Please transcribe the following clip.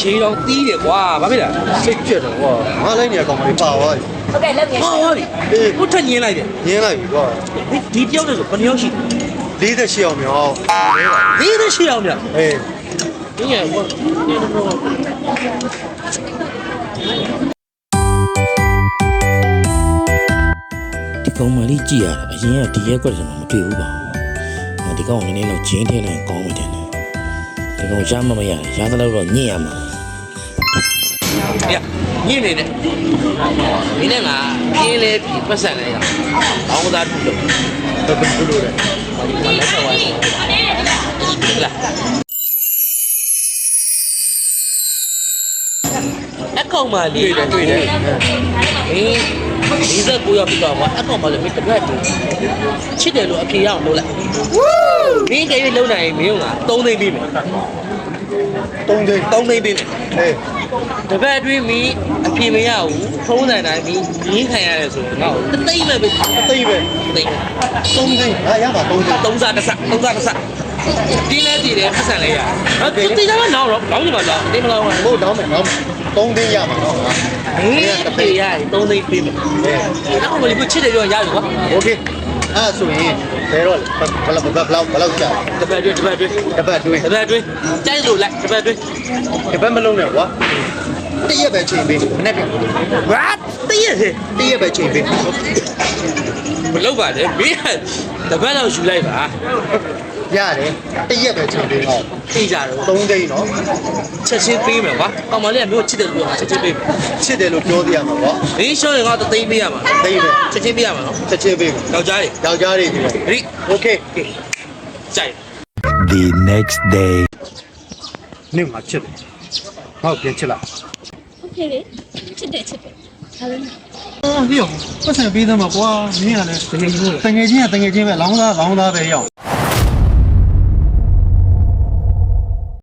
ခြေတော်တီးတယ်ကွာဘာဖြစ်လဲစိတ်ကြက်တယ်ကွာငါလိုက်နေကောင်မလေးပါသွားပြီဟုတ်ကဲ့လက်နေပါသွားပြီအေးကိုထက်ညင်းလိုက်တယ်ညင်းလိုက်ပြီကွာဒီတယောက်တည်းဆိုဘယ်နှယောက်ရှိ48ယောက်မြောက်48ယောက်မြောက်အေးဒီရကွာဒီကောင်မလေးကြည့်ရတာအရင်ကဒီရက်ကွက်တည်းမှာမတွေ့ဘူးပါဒီကောင်နည်းနည်းတော့ဂျင်းထဲလိုက်ကောင်းမှတယ်ဒီကောင်ရမမရရသလောက်တော့ညင့်ရမှာညင့်နေတယ်ဒီနဲ့ငါပြင်းလဲပြီးပတ်စံလဲရအောင်ကောင်းသားတူလို့ဘယ်လိုလဲမလက်တော့ဝိုင်းလာအကောင်မလေးတွေ့တယ်ဒီစက်ကိုရောက်ပြီးတော့အကောင်မလေးမတပြတ်ဘူးချစ်တယ်လို့အဖေရအောင်လုပ်လိုက်မင်းကြိုက်လုံးနိုင်မင်းက3သိန်းပေးမယ်3သိန်းပေးမယ်ဟေးတပတ်အတွင်းမီးအပြေမရဘူးထုံးနိုင်တိုင်းမီးရင်းခံရတယ်ဆိုတော့ငါ့ကို3သိန်းပဲပေး3သိန်းပဲ3သိန်းဟာရပါ3စားတစ်စဒီလဲဒီတယ်ပတ်စံလဲရဟုတ်တယ်ဒီကတော့နောက်တော့လောင်းချင်ပါလားဒီမလားဟုတ်တောင်းမယ်3သိန်းရမှာနော်ဟေးတပေရ3သိန်းပေးမယ်အဲ့ကောင်မလေးကိုချစ်တယ်ပြောရပြီကွာโอเคအဲ့ဆိုရင်ဘယ်တော့ဘလောက်ကြာတပတ်တွင်းကြိုက်လို့လိုက်တပတ်တွင်းတပတ်မလုံးနဲ့ကွာတရက်ပဲချိန်ပေးနဲ့ပြန် what တရက်ပဲချိန်ပေးမလုပ်ပါနဲ့မင်းတပတ်တော့ယူလိုက်ပါရတယ်တရက်ပဲချိန်ပေးတော့သိကြတော့3သိန်းနော်ချက်ချင်းပေးမယ်ကွာကောင်မလေးကမျိုးချစ်တယ်လို့ပြောချက်ချင်းပေးချစ်တယ်လို့ပြောပြရမှာကွာမင်းရှောင်းရင်ငါ3သိန်းပေးရမှာသိန်းပဲချက်ချင်းပေးရမှာနော်ချက်ချင်းပေးယောက်ျားတွေဒီ okay ကြိုက် The next day နေမှာချစ်တယ်ဟုတ်ပြန်ချစ်လား okay လေချစ်တယ်ဒါလည်းဒီရောပတ်စံပေးသမှာကွာမင်းကလည်းတကယ်ချင်းပဲလောင်းသားပဲရောက်